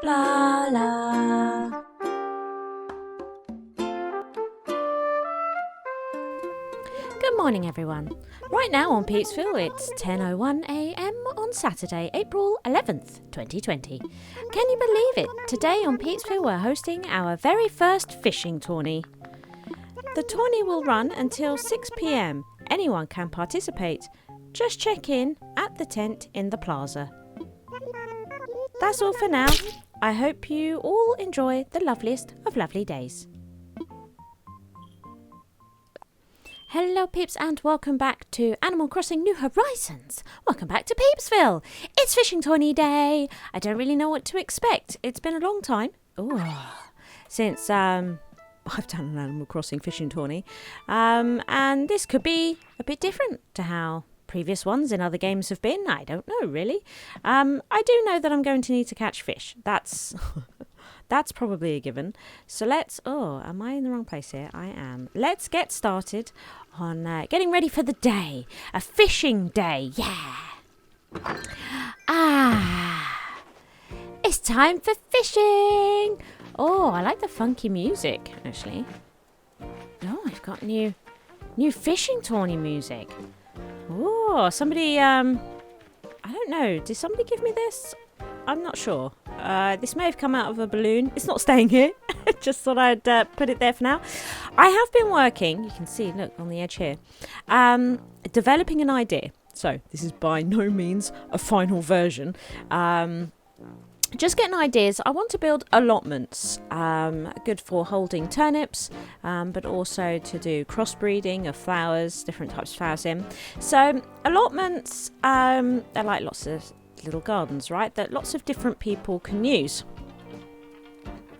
Blarla. Good morning, everyone. Right now on Peepsville, it's 10:01 a.m. on Saturday, April 11th, 2020. Can you believe it? Today on Peepsville, we're hosting our very first fishing tourney. The tourney will run until 6 p.m. Anyone can participate. Just check in at the tent in the plaza. That's all for now. I hope you all enjoy the loveliest of lovely days. Hello peeps and welcome back to Animal Crossing New Horizons. Welcome back to Peepsville. It's fishing tourney day. I don't really know what to expect. It's been a long time since I've done an Animal Crossing fishing tourney. And this could be a bit different to how previous ones in other games have been. I don't know really. I do know that I'm going to need to catch fish. That's probably a given. So am I in the wrong place here? I am. Let's get started on getting ready for the day. A fishing day, yeah. It's time for fishing. Oh, I like the funky music, actually. Oh, I've got new fishing tourney music. Oh, somebody, I don't know. Did somebody give me this? I'm not sure. This may have come out of a balloon. It's not staying here. Just thought I'd put it there for now. I have been working, you can see, look, on the edge here, developing an idea. So this is by no means a final version. Just getting ideas. I want to build allotments, good for holding turnips, but also to do crossbreeding of flowers, different types of flowers in. So allotments, they're like lots of little gardens, right, that lots of different people can use.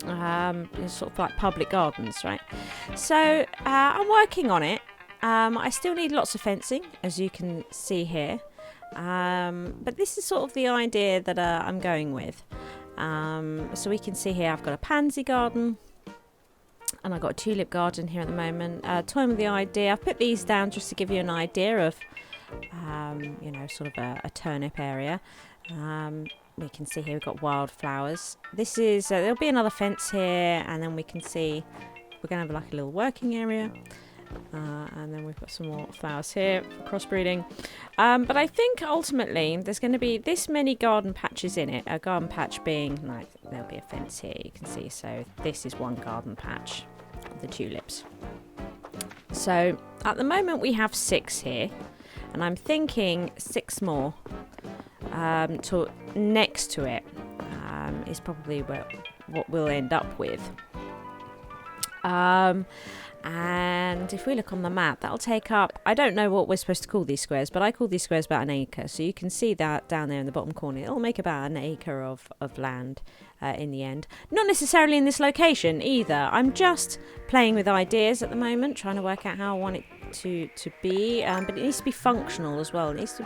Sort of like public gardens, right? So I'm working on it. I still need lots of fencing, as you can see here. But this is sort of the idea that I'm going with. So we can see here I've got a pansy garden and I've got a tulip garden here at the moment. Toying with the idea. I've put these down just to give you an idea of sort of a turnip area. We can see here we've got wildflowers. This is there'll be another fence here, and then we can see we're going to have like a little working area, and then we've got some more flowers here for crossbreeding. But I think ultimately there's going to be this many garden patches in it. A garden patch being like there'll be a fence here, you can see. So this is one garden patch of the tulips. So at the moment we have 6 here, and I'm thinking 6 more. Next to it is probably what we'll end up with. And if we look on the map, that'll take up, I don't know what we're supposed to call these squares, but I call these squares about an acre. So you can see that down there in the bottom corner. It'll make about an acre of land in the end. Not necessarily in this location either. I'm just playing with ideas at the moment, trying to work out how I want it to be. But it needs to be functional as well. It needs to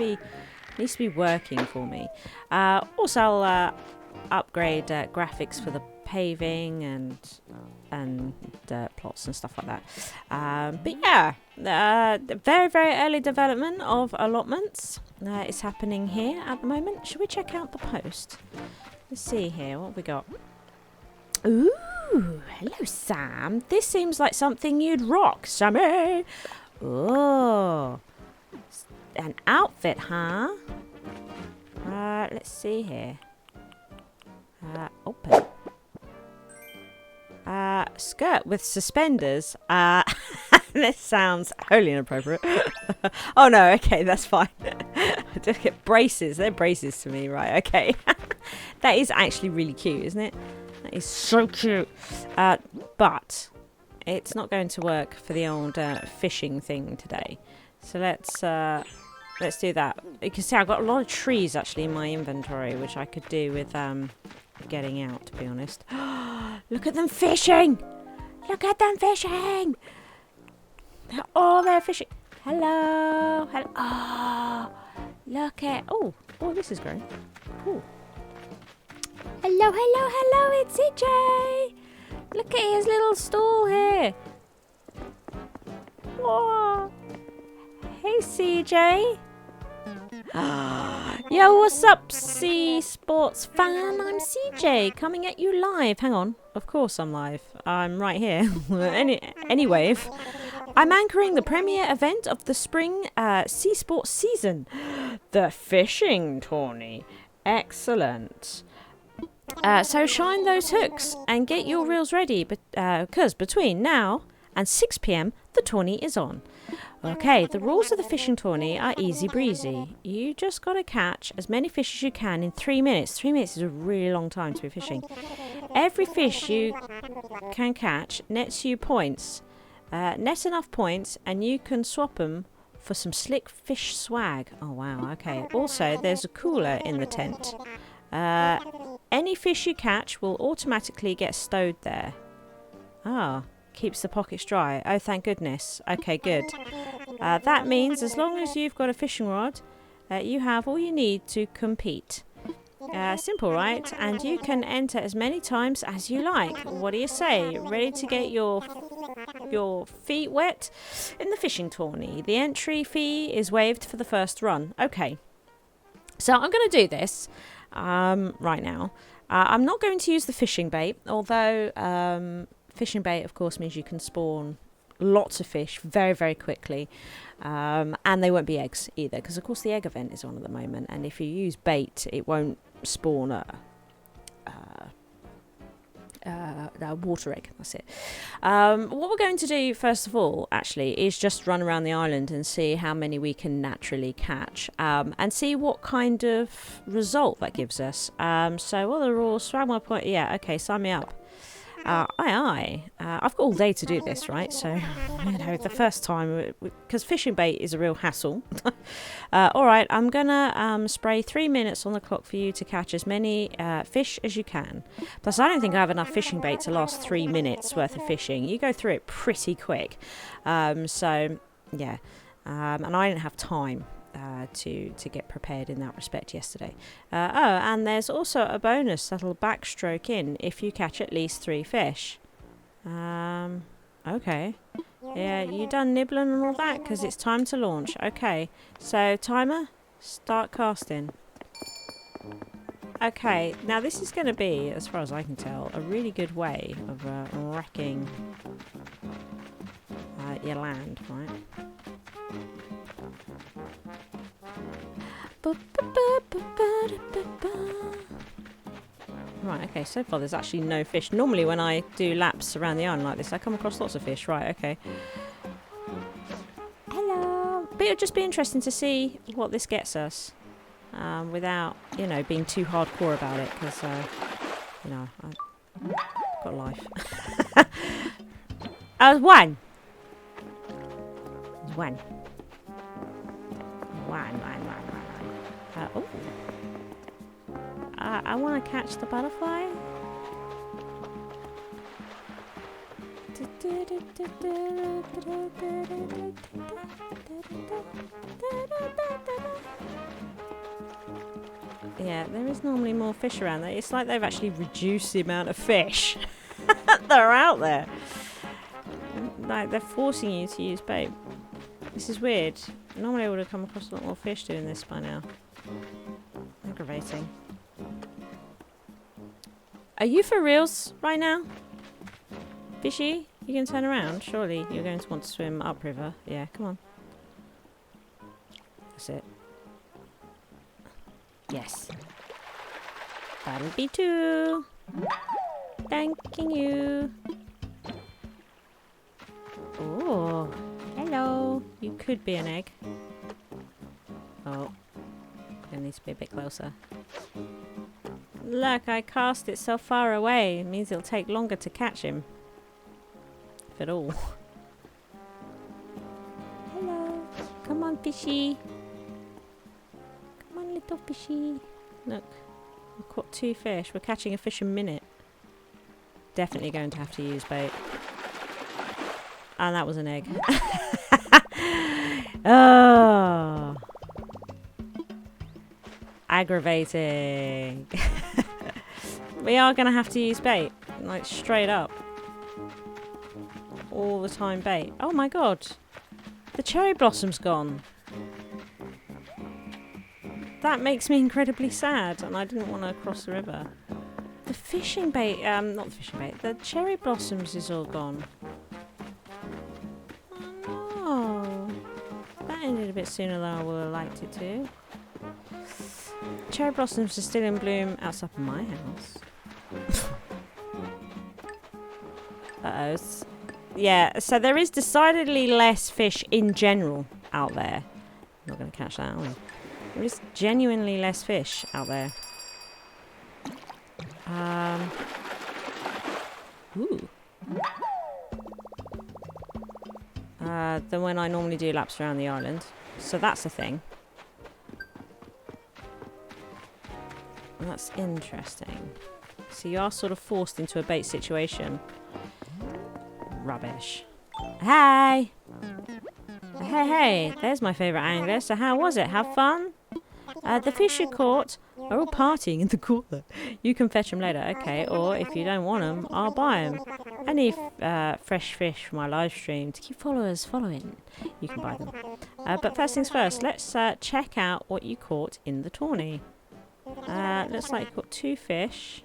be working for me. Also, I'll upgrade graphics for the paving and dirt plots and stuff like that. But yeah, very, very early development of allotments is happening here at the moment. Should we check out the post? Let's see here. What have we got? Ooh, hello, Sam. This seems like something you'd rock, Sammy. Oh. An outfit, huh? Let's see here. Open. Skirt with suspenders. This sounds wholly inappropriate. Oh no, okay, that's fine. Just get braces. They're braces to me, right? Okay. That is actually really cute, isn't it? That is so cute. But it's not going to work for the old fishing thing today. So let's do that. You can see I've got a lot of trees actually in my inventory, which I could do with getting out, to be honest. Look at them fishing! Look at them fishing! They're fishing. Hello! Oh, look at... Oh, this is great. Ooh. Hello, it's CJ! Look at his little stall here. Whoa! Hey, CJ. Yo, what's up, Sea Sports fan? I'm CJ, coming at you live. Hang on. Of course I'm live. I'm right here. Anyway, I'm anchoring the premiere event of the spring Sea Sports season. The fishing tourney. Excellent. So shine those hooks and get your reels ready, because between now and 6 p.m, the tourney is on. Okay, the rules of the fishing tourney are easy breezy. You just got to catch as many fish as you can in 3 minutes. 3 minutes is a really long time to be fishing. Every fish you can catch nets you points. Net enough points and you can swap them for some slick fish swag. Oh wow, okay. Also, there's a cooler in the tent. Any fish you catch will automatically get stowed there. Ah, keeps the pockets dry. Oh, thank goodness. Okay, good. That means as long as you've got a fishing rod, you have all you need to compete. Simple, right? And you can enter as many times as you like. What do you say? Ready to get your feet wet in the fishing tourney? The entry fee is waived for the first run. Okay. So I'm going to do this right now. I'm not going to use the fishing bait, although fishing bait, of course, means you can spawn lots of fish very, very quickly. And they won't be eggs either, because, of course, the egg event is on at the moment. And if you use bait, it won't spawn a water egg. That's it. What we're going to do, first of all, actually, is just run around the island and see how many we can naturally catch, and see what kind of result that gives us. So what are the rules? Swam 1 point. Yeah, okay, sign me up. I've got all day to do this, right? So, you know, the first time, because fishing bait is a real hassle. All right, I'm gonna spray 3 minutes on the clock for you to catch as many fish as you can. Plus, I don't think I have enough fishing bait to last 3 minutes worth of fishing. You go through it pretty quick. So, yeah, and I didn't have time to get prepared in that respect yesterday. And there's also a bonus that'll backstroke in if you catch at least 3 fish. Okay. Yeah, you done nibbling and all that? Because it's time to launch. Okay. So, timer, start casting. Okay, now this is going to be, as far as I can tell, a really good way of wrecking your land, right? Right, okay, so far there's actually no fish. Normally when I do laps around the island like this, I come across lots of fish. Right, okay. Hello. But it'll just be interesting to see what this gets us, without, you know, being too hardcore about it, because, you know, I've got life. One. Oh. I want to catch the butterfly. Yeah, there is normally more fish around there. It's like they've actually reduced the amount of fish that are out there. Like, they're forcing you to use bait. This is weird. Normally I would have come across a lot more fish doing this by now. Aggravating. Are you for reals right now? Fishy? You can turn around? Surely you're going to want to swim upriver. Yeah, come on. That's it. Yes. That'll be 2. Thanking you. Oh, hello. You could be an egg. Oh, it needs to be a bit closer. Look, I cast it so far away. It means it'll take longer to catch him. If at all. Hello. Come on, fishy. Come on, little fishy. Look, we've caught 2 fish. We're catching a fish a minute. Definitely going to have to use bait. And that was an egg. Oh. Aggravating. We are going to have to use bait. Like, straight up. All the time bait. Oh my god. The cherry blossom's gone. That makes me incredibly sad, and I didn't want to cross the river. The fishing bait, not the fishing bait, the cherry blossoms is all gone. Oh no. That ended a bit sooner than I would have liked it to. Cherry blossoms are still in bloom outside of my house. Uh-oh. Yeah, so there is decidedly less fish in general out there. I'm not going to catch that, are we? There is genuinely less fish out there. Ooh. Than when I normally do laps around the island. So that's a thing. That's interesting. So you are sort of forced into a bait situation. Rubbish. Hey! Hey, there's my favourite angler. So how was it? Have fun? The fish you caught are all partying in the cooler. You can fetch them later, okay? Or if you don't want them, I'll buy them. I need fresh fish for my live stream to keep followers following. You can buy them. But first things first, let's check out what you caught in the Tourney. Looks like you caught 2 fish.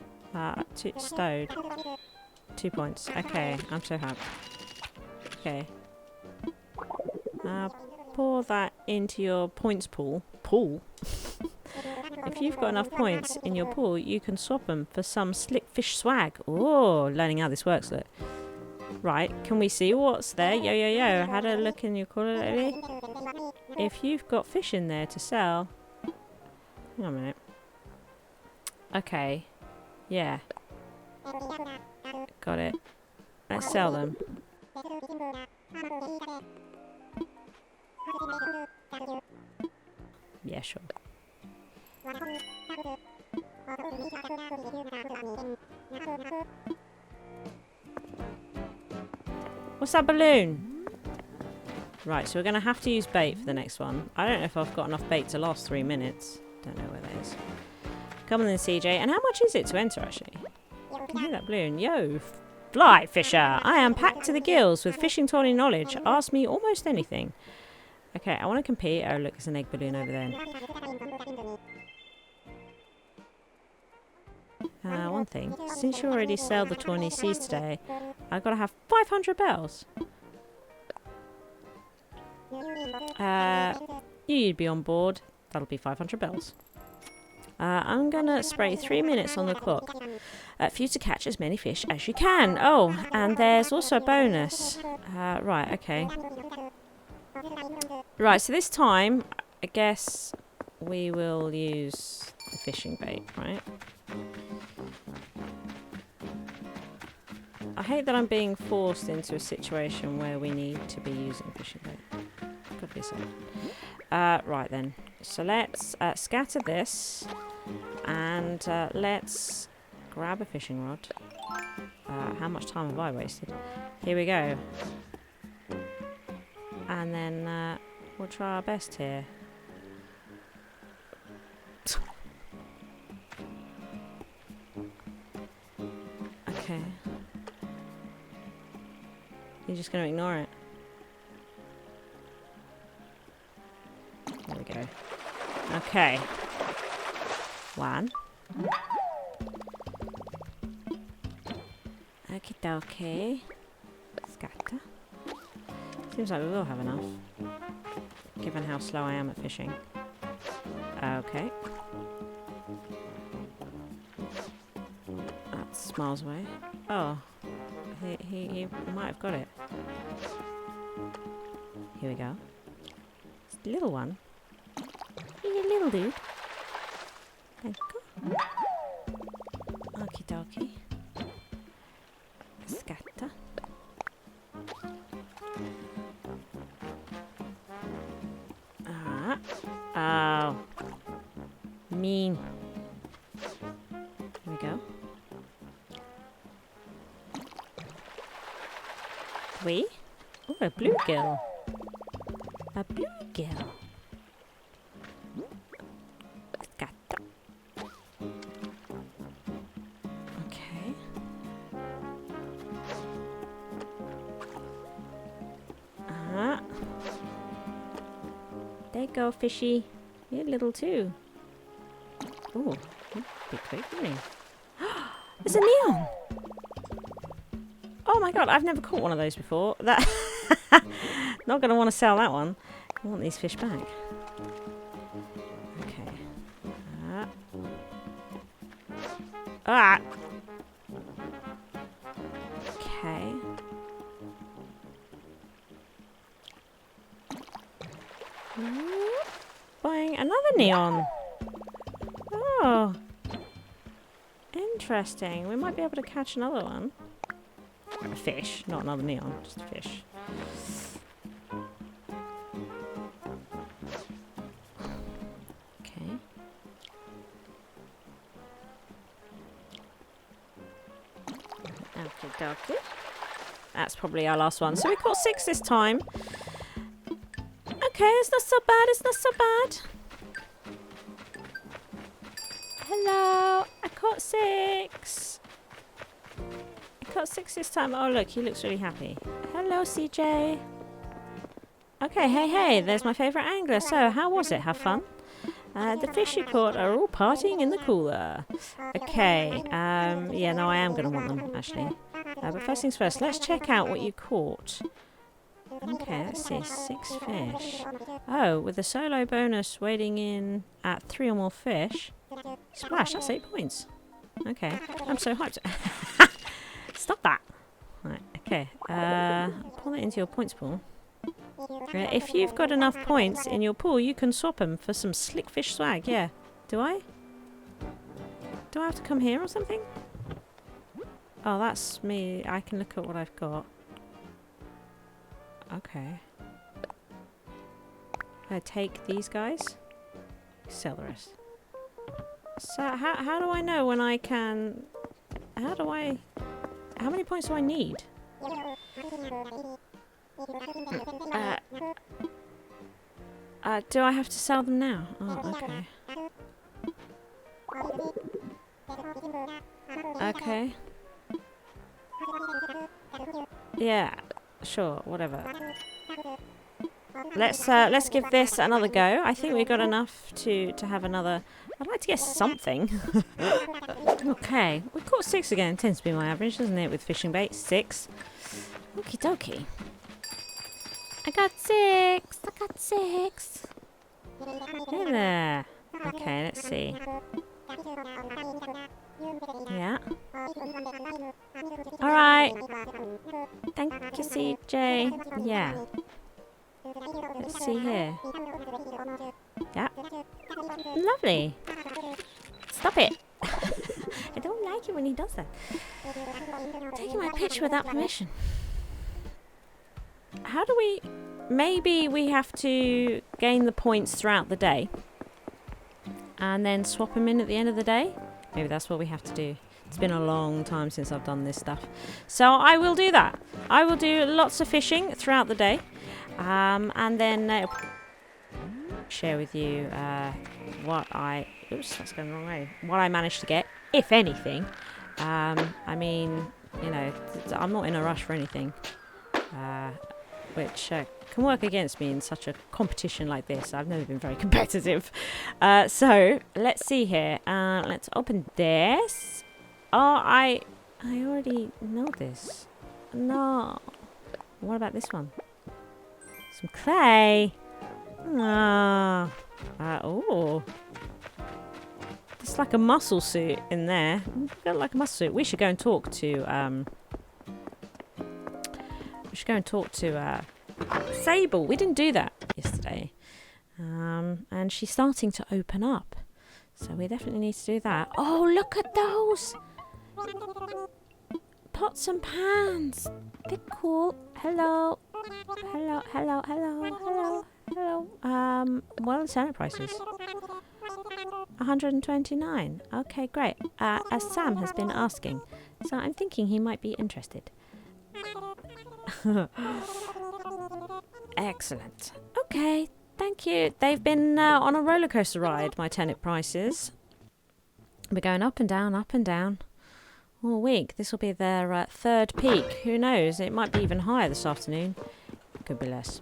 Stowed. 2 points. Okay, I'm so happy. Okay. Pour that into your points pool. If you've got enough points in your pool, you can swap them for some slick fish swag. Oh, learning how this works, look. Right, can we see what's there? Yo. Had a look in your cooler lately? If you've got fish in there to sell... Hang on a minute. Okay. Yeah. Got it. Let's sell them. Yeah, sure. What's that balloon? Right, so we're going to have to use bait for the next one. I don't know if I've got enough bait to last 3 minutes. Don't know where that is. Come on then, CJ. And how much is it to enter, actually? I can hear that balloon. Yo, fly fisher. I am packed to the gills with fishing Tourney knowledge. Ask me almost anything. Okay, I want to compete. Oh, look, there's an egg balloon over there. One thing. Since you already sell the Tourney Seas today, I've got to have 500 bells. You'd be on board. That'll be 500 bells. I'm going to spray 3 minutes on the clock for you to catch as many fish as you can. Oh, and there's also a bonus. Right, okay. Right, so this time, I guess we will use the fishing bait, right? I hate that I'm being forced into a situation where we need to be using fishing bait. Could be so. Right then. So let's scatter this and let's grab a fishing rod. How much time have I wasted? Here we go. And then we'll try our best here. Okay. You're just going to ignore it. There we go. Okay. 1. Okie dokie. Scatter. Seems like we will have enough. Given how slow I am at fishing. Okay. That's miles away. Oh. He might have got it. Here we go. It's the little one. He's a little dude. Thank you. Okie dokie. Scatter. Oh. Mean. Here we go. 3. Oh, a bluegill. A bluegill. Scatter. Okay. There you go, fishy. You're little too. Ooh, be quick, wouldn't he? There's a neon! Oh my god, I've never caught one of those before. That not going to want to sell that one. I want these fish back. Okay. Ah! Okay. Buying another neon. Oh. Interesting. We might be able to catch another one. A fish, not another neon, just a fish. Okay. Okie dokie. That's probably our last one. So we caught 6 this time. Okay, it's not so bad, it's not so bad. Hello, I caught 6. I caught 6 this time. Oh look, he looks really happy. Hello, CJ. Okay, hey, there's my favourite angler. So, how was it? Have fun? The fish you caught are all partying in the cooler. Okay, yeah, no, I am going to want them, actually. But first things first, let's check out what you caught. Okay, let's see, 6 fish. Oh, with the solo bonus waiting in at 3 or more fish. Splash, that's 8 points. Okay, I'm so hyped. Stop that. Right, okay, pull that into your points pool. If you've got enough points in your pool, you can swap them for some slick fish swag, yeah. Do I? Do I have to come here or something? Oh, that's me. I can look at what I've got. Okay. I take these guys. Sell the rest. So how do I know when I can... How many points do I need? Do I have to sell them now? Oh, okay. Okay. Yeah, sure, whatever. Let's give this another go. I think we got enough to have another. I'd like to get something. Okay, we caught 6 again. Tends to be my average, doesn't it, with fishing bait? 6. Okie dokie. I got 6. I got 6. Hey there. Okay, let's see. Yeah. Alright. Thank you, CJ. Yeah. Let's see here. Yeah. Lovely. Stop it. I don't like it when he does that. Taking my picture without permission. How do we... Maybe we have to gain the points throughout the day. And then swap them in at the end of the day. Maybe that's what we have to do. It's been a long time since I've done this stuff. So I will do that. I will do lots of fishing throughout the day. And then share with you what I... Oops, that's going the wrong way. What I managed to get, if anything. I mean, you know, I'm not in a rush for anything. Which can work against me in such a competition like this. I've never been very competitive. So, let's see here. Let's open this. Oh, I already know this. No. What about this one? Some clay. Oh. It's like a muscle suit in there. Got like a muscle suit. We should go and talk to Sable. We didn't do that yesterday. And she's starting to open up. So we definitely need to do that. Oh, look at those! Pots and pans. They're cool. Hello. Hello, hello, hello, hello, hello. What are the selling prices? 129. Okay, great. As Sam has been asking. So I'm thinking he might be interested. Excellent. Okay, thank you. They've been on a roller coaster ride, my turnip prices. We're going up and down all week. This will be their third peak. Who knows? It might be even higher this afternoon. It could be less.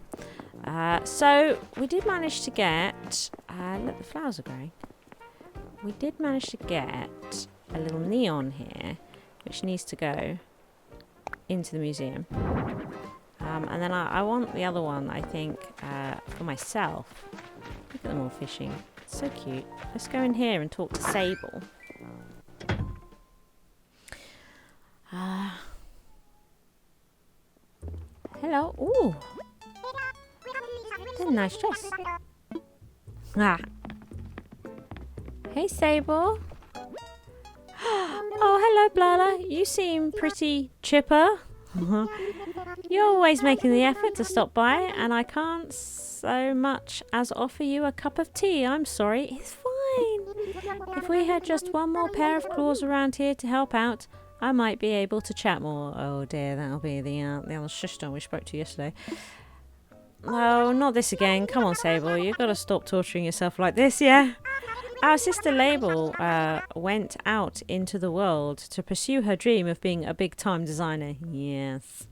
So we did manage to get... look, the flowers are growing. we did manage to get a little neon here, which needs to go into the museum. And then I want the other one, I think, for myself. Look at them all fishing. It's so cute. Let's go in here and talk to Sable. Hello. Ooh. That's a nice dress. Ah. Hey, Sable. Oh, hello, Blarla. You seem pretty chipper. You're always making the effort to stop by, and I can't so much as offer you a cup of tea. I'm sorry. It's fine. If we had just one more pair of claws around here to help out, I might be able to chat more. Oh dear, that'll be the other sister we spoke to yesterday. Oh, not this again. Come on, Sable. You've got to stop torturing yourself like this, yeah? Our sister Label went out into the world to pursue her dream of being a big-time designer. Yes.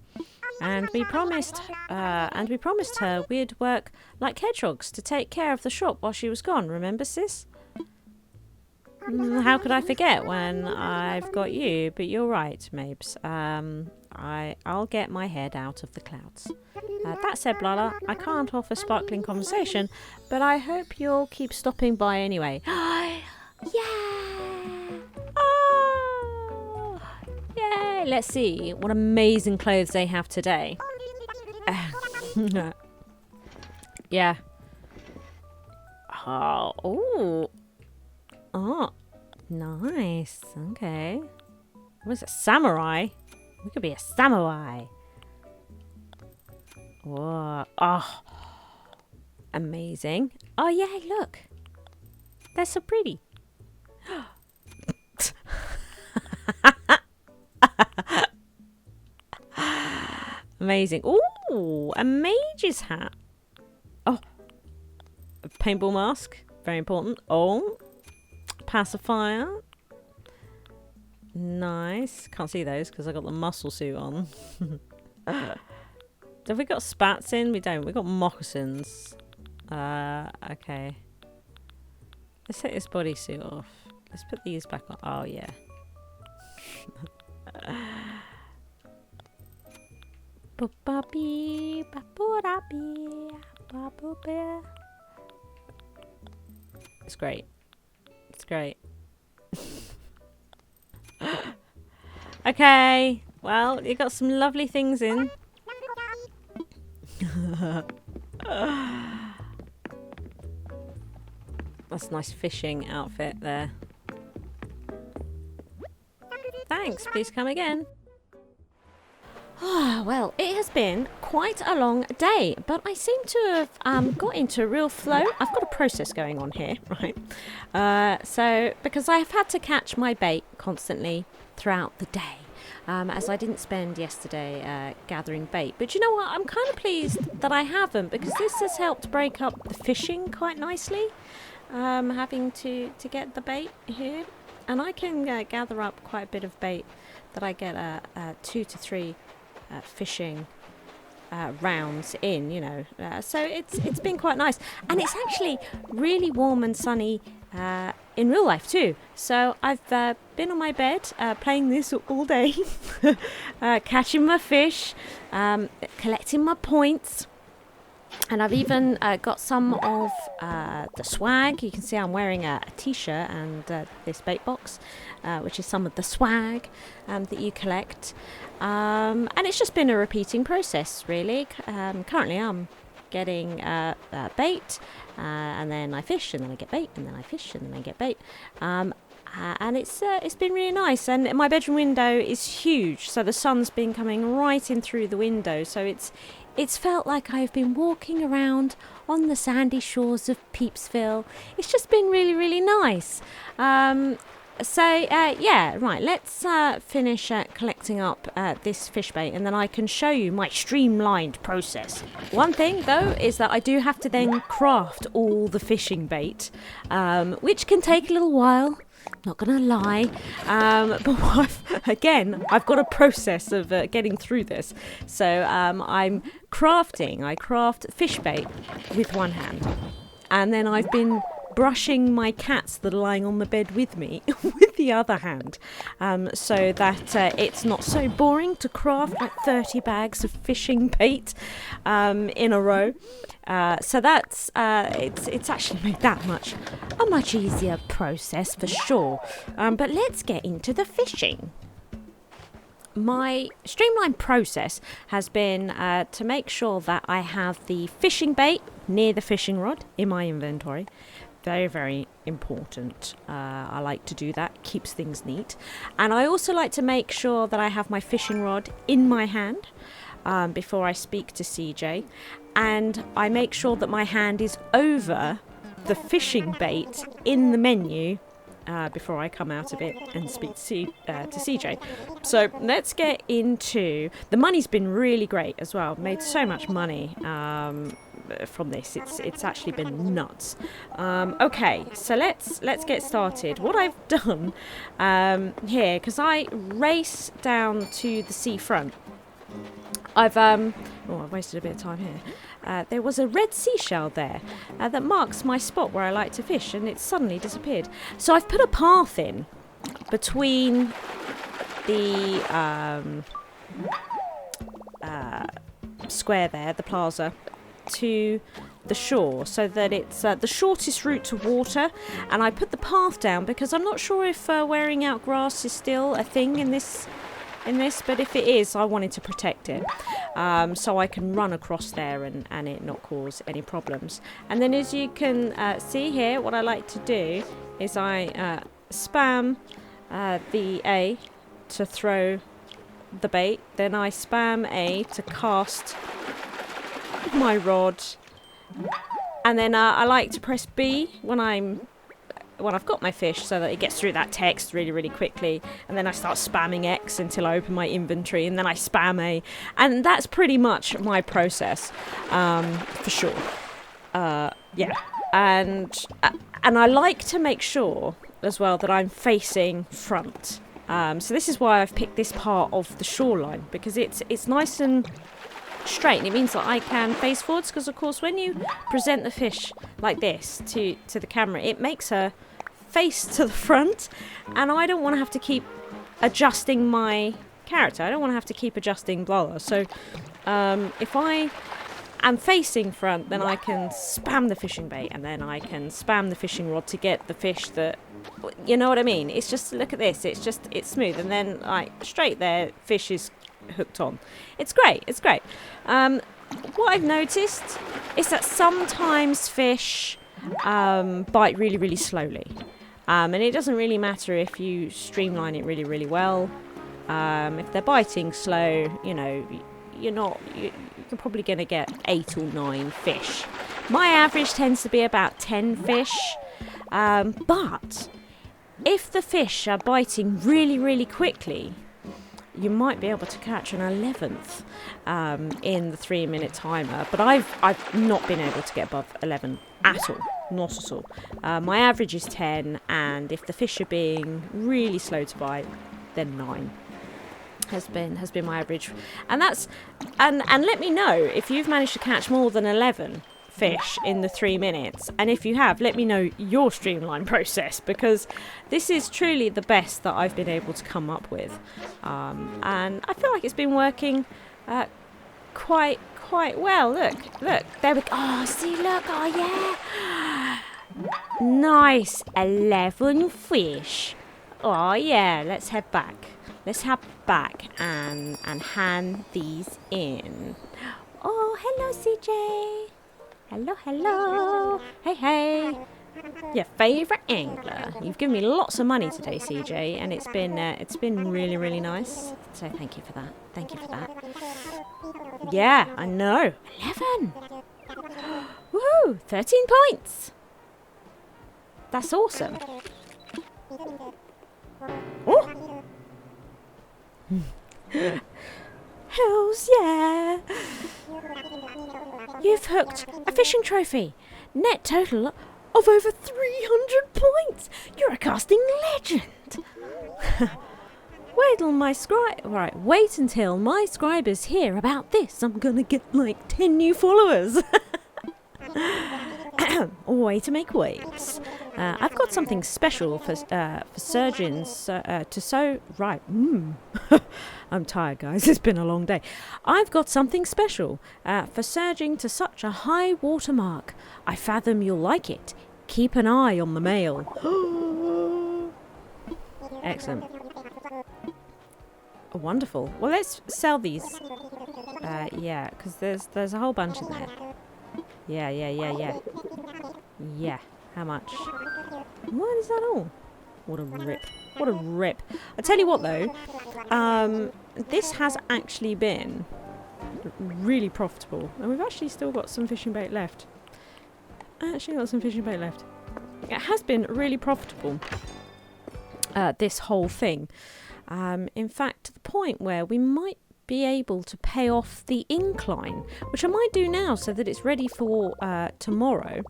And we promised her we'd work like hedgehogs to take care of the shop while she was gone. Remember, sis? How could I forget when I've got you? But you're right, Mabes. I'll get my head out of the clouds. That said, Blarla, I can't offer sparkling conversation, but I hope you'll keep stopping by anyway. Yeah! Oh! Yay! Let's see what amazing clothes they have today. Yeah. Oh, ooh. Oh, nice. Okay. What is it? Samurai? We could be a samurai. Whoa. Oh. Amazing. Oh, yeah, look. They're so pretty. Amazing. Ooh, a mage's hat. Oh. A paintball mask. Very important. Oh. Pacifier. Nice. Can't see those because I got the muscle suit on. Have we got spats in? We don't. We got moccasins. Okay. Let's take this bodysuit off. Let's put these back on. Oh yeah. It's great. It's great. Okay. Well, you got some lovely things in. That's a nice fishing outfit there. Thanks. Please come again. Well, it has been quite a long day, but I seem to have got into a real flow. I've got a process going on here, right? So, because I have had to catch my bait constantly throughout the day, as I didn't spend yesterday gathering bait. But you know what? I'm kind of pleased that I haven't, because this has helped break up the fishing quite nicely, having to get the bait here. And I can gather up quite a bit of bait that I get 2 to 3 fishing rounds in, you know. So it's been quite nice. And it's actually really warm and sunny in real life too. So I've been on my bed playing this all day, catching my fish, collecting my points. And I've even got some of the swag. You can see I'm wearing a t-shirt and this bait box, which is some of the swag that you collect. And it's just been a repeating process, really. Currently I'm getting bait, and then I fish, and then I get bait, and then I fish, and then I get bait. And it's been really nice. And my bedroom window is huge, so the sun's been coming right in through the window. So it's felt like I've been walking around on the sandy shores of Peepsville. It's just been really, really nice. Yeah, right, let's finish collecting up this fish bait, and then I can show you my streamlined process. One thing, though, is that I do have to then craft all the fishing bait, which can take a little while. Not gonna lie, but I've got a process of getting through this. So I craft fish bait with one hand, and then I've been brushing my cats that are lying on the bed with me with the other hand, so that it's not so boring to craft like 30 bags of fishing bait in a row. So that's it's actually made that a much easier process for sure. But let's get into the fishing. My streamlined process has been to make sure that I have the fishing bait near the fishing rod in my inventory. Very, very important. I like to do that. Keeps things neat. And I also like to make sure that I have my fishing rod in my hand before I speak to CJ. And I make sure that my hand is over the fishing bait in the menu before I come out of it and speak to CJ. So let's get into... The money's been really great as well. Made so much money from this. It's actually been nuts. Okay, so let's get started. What I've done here, because I race down to the seafront. I've wasted a bit of time here. There was a red seashell there that marks my spot where I like to fish, and it suddenly disappeared. So I've put a path in between the square there, the plaza, to the shore, so that it's the shortest route to water. And I put the path down because I'm not sure if wearing out grass is still a thing in this, but if it is, I wanted to protect it, so I can run across there and it not cause any problems. And then, as you can see here, what I like to do is I spam the A to throw the bait, then I spam A to cast my rod, and then I like to press B when I've got my fish, so that it gets through that text really, really quickly. And then I start spamming X until I open my inventory, and then I spam A. And that's pretty much my process, for sure. Yeah. And I like to make sure as well that I'm facing front. So this is why I've picked this part of the shoreline, because it's nice and straight, and it means that I can face forwards, because of course when you present the fish like this to the camera, it makes her face to the front, and I don't want to have to keep adjusting my character. I don't want to have to keep adjusting Blarla. So if I am facing front, then I can spam the fishing bait, and then I can spam the fishing rod to get the fish that, you know what I mean? It's just, look at this, it's smooth, and then like straight there, fish is hooked on. It's great. What I've noticed is that sometimes fish bite really, really slowly, and it doesn't really matter if you streamline it really, really well. If they're biting slow, you know, you're probably going to get 8 or 9 fish. My average tends to be about 10 fish, but if the fish are biting really, really quickly, you might be able to catch an 11th in the 3-minute timer. But I've not been able to get above 11 at all. Not at all. My average is 10, and if the fish are being really slow to bite, then 9 has been my average. And that's and let me know if you've managed to catch more than 11 fish in the 3 minutes, and if you have, let me know your streamline process, because this is truly the best that I've been able to come up with, and I feel like it's been working quite well. Look, there we go. Oh, see, look, oh yeah, nice, 11 fish. Oh yeah, let's head back and hand these in. Oh, hello CJ. Hello. Hey. Your favourite angler. You've given me lots of money today, CJ, and it's been really, really nice. So thank you for that. Yeah, I know. 11. Woohoo! 13 points. That's awesome. Oh. Hells yeah! You've hooked a fishing trophy. Net total of over 300 points. You're a casting legend. Wait until my scribers hear about this. I'm gonna get like 10 new followers. way to make waves. I've got something special for surgeons to sew. Right. I'm tired, guys. It's been a long day. I've got something special for surging to such a high water mark. I fathom you'll like it. Keep an eye on the mail. Excellent. Wonderful. Well, let's sell these. Yeah, because there's a whole bunch in there. Yeah. Yeah. How much? What is that all? What a rip. What a rip. I tell you what, though. This has actually been really profitable. And we've actually still got some fishing bait left. It has been really profitable. This whole thing. In fact, to the point where we might be able to pay off the incline, which I might do now so that it's ready for tomorrow.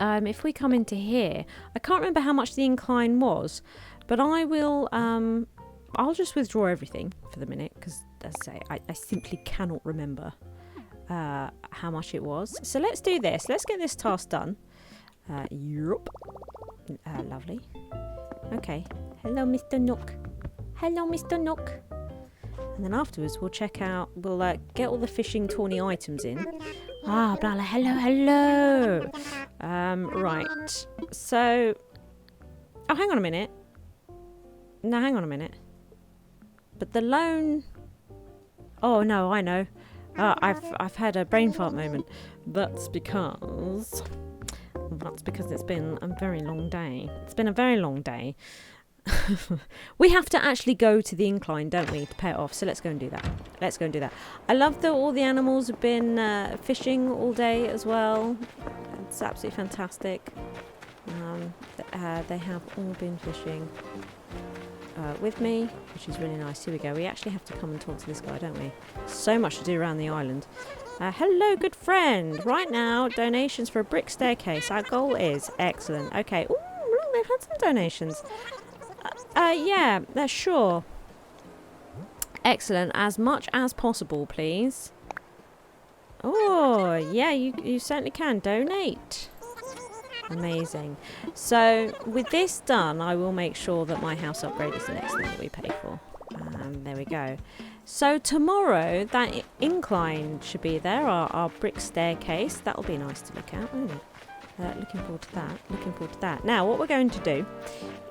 If we come into here, I can't remember how much the incline was, but I will, I'll just withdraw everything for the minute, because as I say, I simply cannot remember how much it was. So let's do this. Let's get this task done. Europe. Lovely. Okay. Hello, Mr. Nook. Hello, Mr. Nook. And then afterwards, we'll check out, we'll get all the fishing Tourney items in. Ah, Blarla, hello. Right. So, oh, hang on a minute. No, hang on a minute. But the loan... Oh, no, I know. I've had a brain fart moment. That's because it's been a very long day. It's been a very long day. We have to actually go to the incline, don't we, to pay it off. So let's go and do that. I love that all the animals have been fishing all day as well. It's absolutely fantastic. They have all been fishing with me, which is really nice. Here we go. We actually have to come and talk to this guy, don't we? So much to do around the island. Hello, good friend. Right now, donations for a brick staircase. Our goal is excellent. Okay. Ooh, look, they've had some donations. Yeah, sure. Excellent. As much as possible, please. Oh, yeah, you certainly can. Donate. Amazing. So, with this done, I will make sure that my house upgrade is the next thing that we pay for. There we go. So, tomorrow, that incline should be there, our brick staircase. That'll be nice to look at, won't it? Looking forward to that. Now, what we're going to do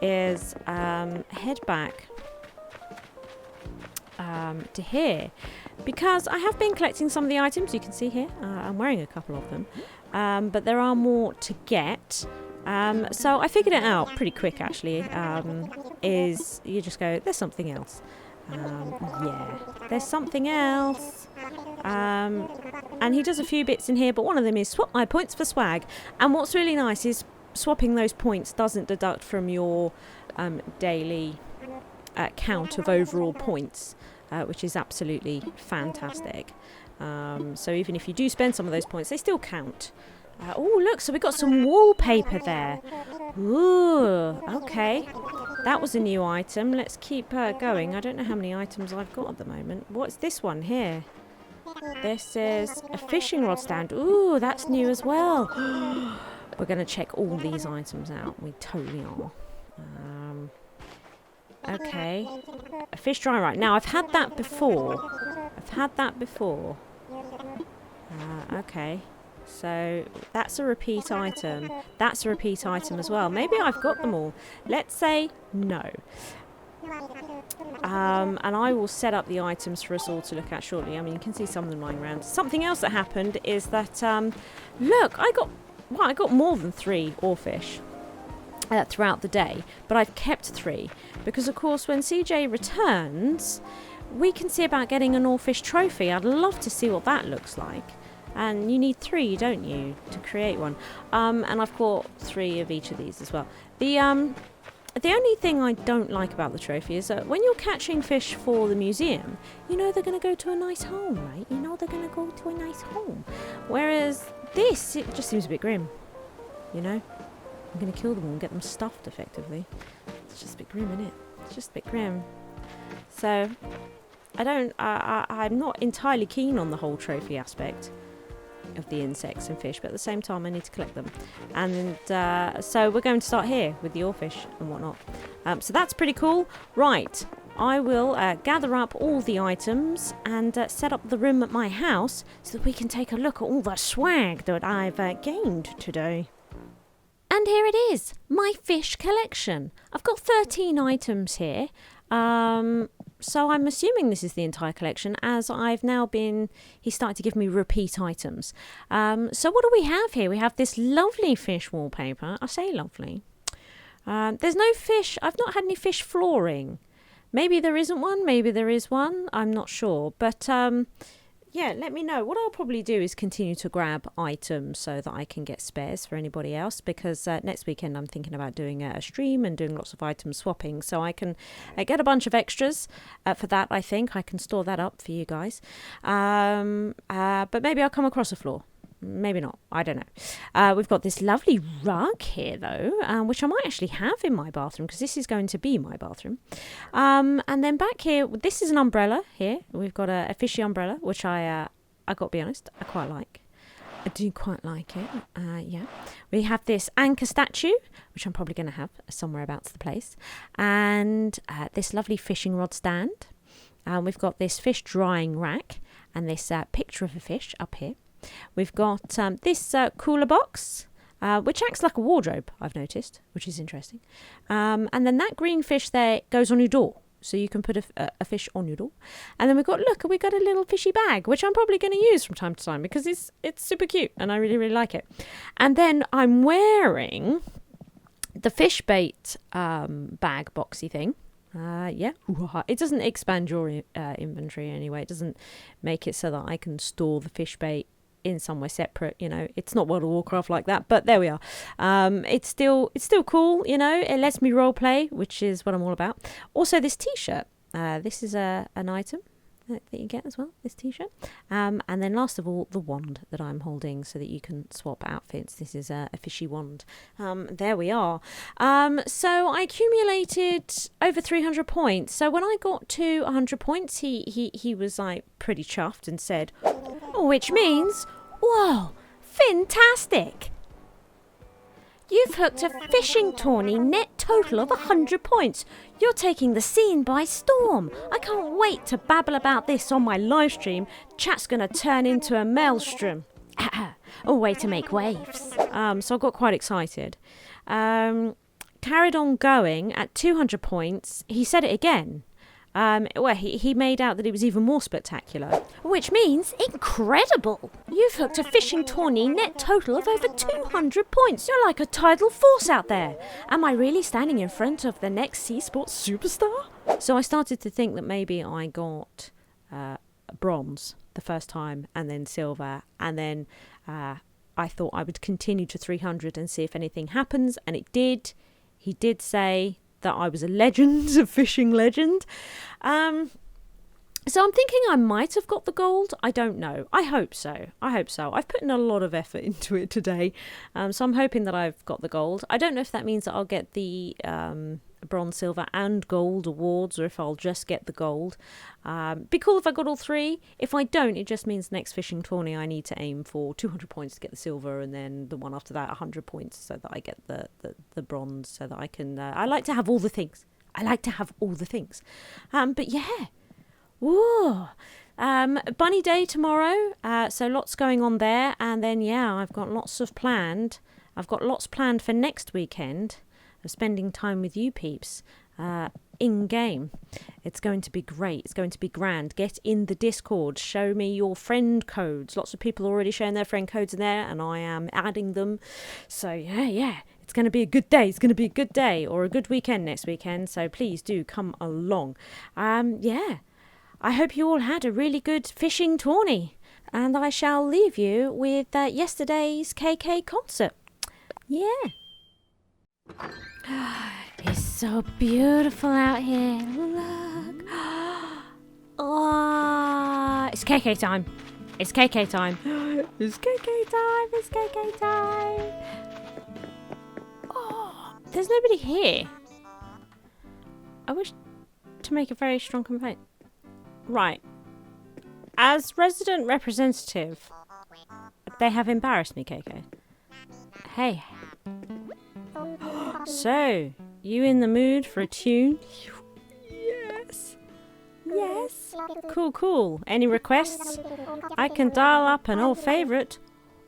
is head back to here, because I have been collecting some of the items. You can see here, I'm wearing a couple of them, but there are more to get. So I figured it out pretty quick, actually. Is you just go, there's something else. Yeah, there's something else. And he does a few bits in here, but one of them is swap my points for swag. And what's really nice is swapping those points doesn't deduct from your daily count of overall points, which is absolutely fantastic. So even if you do spend some of those points, they still count. Oh, look, so we got some wallpaper there. Ooh, okay. That was a new item. Let's keep going. I don't know how many items I've got at the moment. What's this one here? This is a fishing rod stand. Ooh, that's new as well. We're going to check all these items out. We totally are. Okay. A fish dry right. Now, I've had that before. Okay. So, that's a repeat item. That's a repeat item as well. Maybe I've got them all. Let's say no. And I will set up the items for us all to look at shortly. I mean, you can see some of them lying around. Something else that happened is that, look, I got more than 3 oarfish throughout the day, but I've kept 3 because, of course, when CJ returns, we can see about getting an oarfish trophy. I'd love to see what that looks like. And you need 3, don't you, to create one? And I've got 3 of each of these as well. The only thing I don't like about the trophy is that when you're catching fish for the museum, you know they're going to go to a nice home, right? You know they're going to go to a nice home. Whereas this, it just seems a bit grim, you know? I'm going to kill them all and get them stuffed, effectively. It's just a bit grim, isn't it? It's just a bit grim. So, I'm not entirely keen on the whole trophy aspect. the insects and fish, but at the same time I need to collect them. And so we're going to start here with the oarfish and whatnot. So that's pretty cool. Right, I will gather up all the items and set up the room at my house so that we can take a look at all the swag that I've gained today. And here it is, my fish collection. I've got 13 items here. So I'm assuming this is the entire collection, as I've now he started to give me repeat items. So what do we have here? We have this lovely fish wallpaper. I say lovely. There's no fish. I've not had any fish flooring. Maybe there isn't one. Maybe there is one. I'm not sure. But yeah, let me know. What I'll probably do is continue to grab items so that I can get spares for anybody else, because next weekend I'm thinking about doing a stream and doing lots of item swapping, so I can get a bunch of extras for that. I think I can store that up for you guys. But maybe I'll come across a floor. Maybe not. I don't know. We've got this lovely rug here, though, which I might actually have in my bathroom, because this is going to be my bathroom. And then back here, this is an umbrella here. We've got a fishy umbrella, which I got to be honest, I quite like. I do quite like it. Yeah. We have this anchor statue, which I'm probably going to have somewhere about the place. And this lovely fishing rod stand. We've got this fish drying rack and this picture of a fish up here. We've got this cooler box, which acts like a wardrobe, I've noticed, which is interesting. And then that green fish there goes on your door. So you can put a fish on your door. And then we've got a little fishy bag, which I'm probably going to use from time to time because it's super cute and I really, really like it. And then I'm wearing the fish bait bag boxy thing. Yeah, it doesn't expand your inventory anyway. It doesn't make it so that I can store the fish bait in somewhere separate. You know, it's not World of Warcraft like that, but there we are. It's still cool. You know, it lets me role play, which is what I'm all about. Also, this t-shirt. This is an item that you get as well, this t-shirt. And then last of all, the wand that I'm holding so that you can swap outfits. This is a fishy wand. There we are. So I accumulated over 300 points. So when I got to 100 points, he was like pretty chuffed and said, which means, whoa, fantastic. You've hooked a fishing tourney net total of 100 points. You're taking the scene by storm. I can't wait to babble about this on my live stream. Chat's going to turn into a maelstrom. A way to make waves. So I got quite excited. Carried on going at 200 points. He said it again. Well, he made out that it was even more spectacular. Which means incredible! You've hooked a fishing tourney net total of over 200 points. You're like a tidal force out there. Am I really standing in front of the next sea sports superstar? So I started to think that maybe I got bronze the first time and then silver, and then I thought I would continue to 300 and see if anything happens, and it did. He did say that I was a legend, a fishing legend. So I'm thinking I might have got the gold. I don't know. I hope so. I've put in a lot of effort into it today. So I'm hoping that I've got the gold. I don't know if that means that I'll get the bronze, silver and gold awards, or if I'll just get the gold. Be cool if I got all three. If I don't, it just means next fishing tourney I need to aim for 200 points to get the silver, and then the one after that 100 points so that I get the bronze, so that I can I like to have all the things. But yeah. Whoa. Bunny day tomorrow, so lots going on there, and then I've got lots planned for next weekend of spending time with you peeps in game. It's going to be great. It's going to be grand. Get in the Discord. Show me your friend codes. Lots of people are already showing their friend codes in there, and I am adding them. So yeah. It's going to be a good day. It's going to be a good day, or a good weekend next weekend. So please do come along. I hope you all had a really good fishing tourney. And I shall leave you with yesterday's KK concert. Yeah. It's so beautiful out here. Look. Oh, it's KK time. It's KK time. It's KK time. It's KK time. Oh, there's nobody here. I wish to make a very strong complaint. Right. As resident representative, I'd They have embarrassed me, KK. Hey. So, you in the mood for a tune? Yes. Yes. Cool, cool. Any requests? I can dial up an old favourite,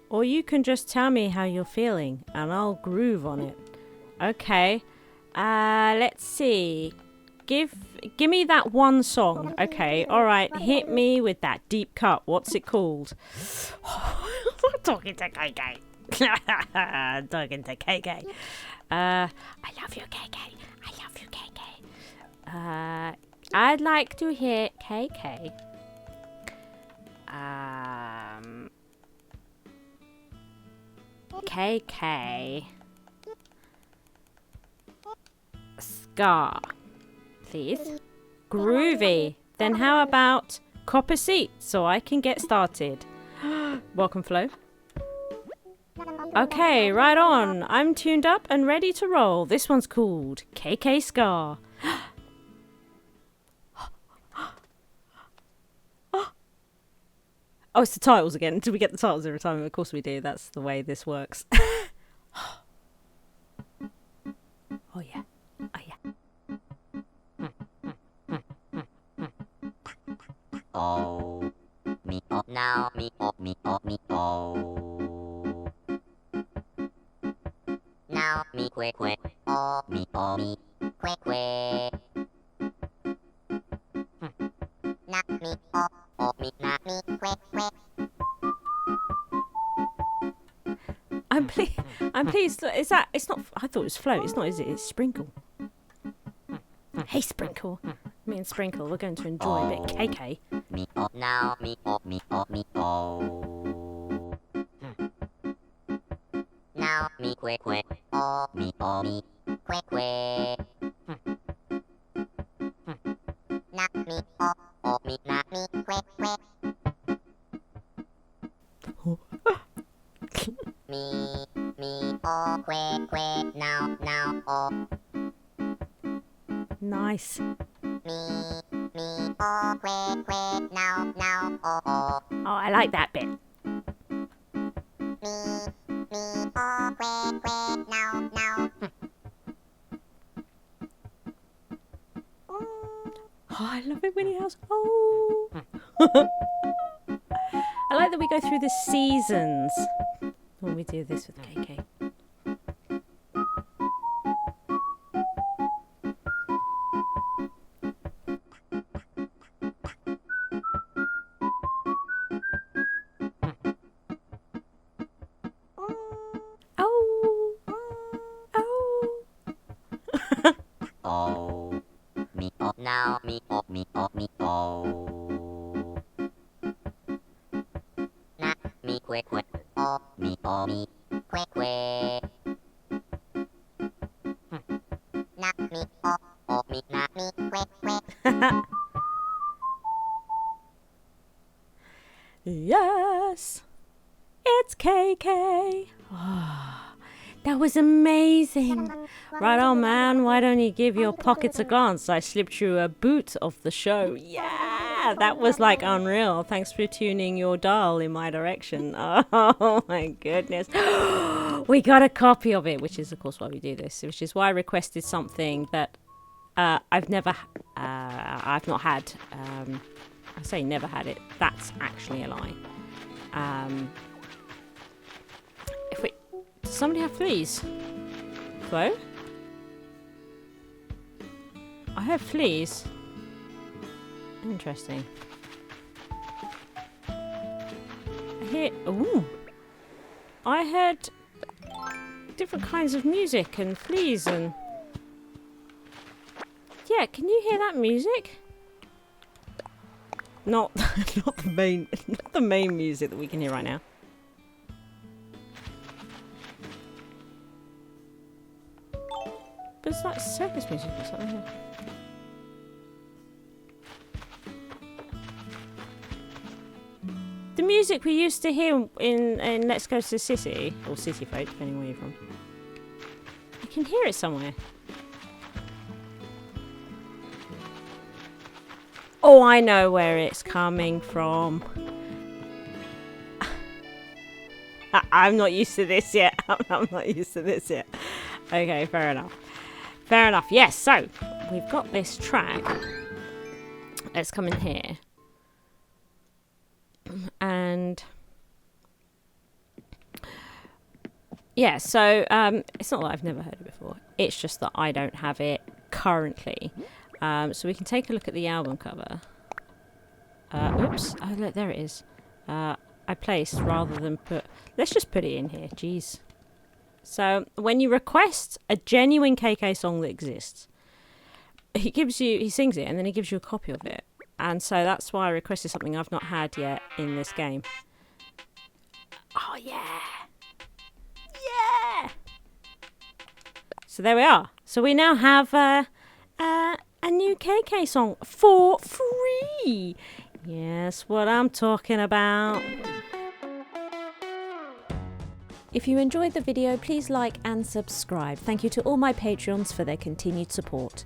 or you can just tell me how you're feeling, and I'll groove on it. Okay. Let's see. Give me that one song. Okay, alright. Hit me with that deep cut. What's it called? I'm talking to KK. I'm talking to KK. I love you, KK. I love you, KK. I'd like to hear KK. KK. Ska. Please. Groovy. Then how about cop a seat so I can get started? Welcome, Flo. Okay, right on. I'm tuned up and ready to roll. This one's called KK Ska. Oh, it's the titles again. Do we get the titles every time? Of course we do. That's the way this works. Oh, yeah. Oh, yeah. Oh, me, oh, now, me, oh, me, oh, me, oh. Now, me, quick, quick, oh, me, quick, quick. Not me, oh, me, not me, quick, quick. I'm pleased. Is that? It's not. I thought it was Flo. It's not, is it? It's Sprinkle. Hey, Sprinkle. Me and Sprinkle, we're going to enjoy a bit of KK. Me, oh, now, me, oh, me, oh, me, oh. Now, me, quick, quick, oh, me, quick, quick. Not me, oh, me, not me, quick, quick. Me, oh, quick, quick, now, oh. Nice. Me, oh, quick, quick, now, oh. Oh, I like that bit. Me, oh, quick, quick, now. Oh, I love it when he has. Oh. I like that we go through the seasons when we do this with KK. Oh. Oh. Oh, me, oh, now, me, oh, me, oh, me, oh. Not me, quick, quick, oh, me, quick, quick. Not me, oh, me, not me, quick, quick. Yes. It's KK. Oh, that was amazing. Right on, man. Why don't you give your pockets a glance? I slipped you a boot of the show. Yeah, that was like unreal. Thanks for tuning your dial in my direction. Oh, my goodness. We got a copy of it, which is, of course, why we do this, which is why I requested something that I've not had. I say never had it. That's actually a lie. Does somebody have fleas? Flo? I have fleas. Interesting. I heard different kinds of music and fleas and... Yeah, can you hear that music? Not the main music that we can hear right now. But it's like circus music or something. The music we used to hear in Let's Go to the City, or City Folk, depending where you're from. I can hear it somewhere. Oh, I know where it's coming from. I'm not used to this yet. I'm not used to this yet. Okay, fair enough. Fair enough. Yes, so we've got this track. Let's come in here. And yeah, so it's not that I've never heard it before. It's just that I don't have it currently. So we can take a look at the album cover. Oops. Oh, look, there it is. I placed rather than put... Let's just put it in here. Jeez. So when you request a genuine KK song that exists, he sings it and then he gives you a copy of it. And so that's why I requested something I've not had yet in this game. Oh, yeah. Yeah. So there we are. So we now have a new KK song for free. Yes, what I'm talking about. If you enjoyed the video, please like and subscribe. Thank you to all my Patreons for their continued support.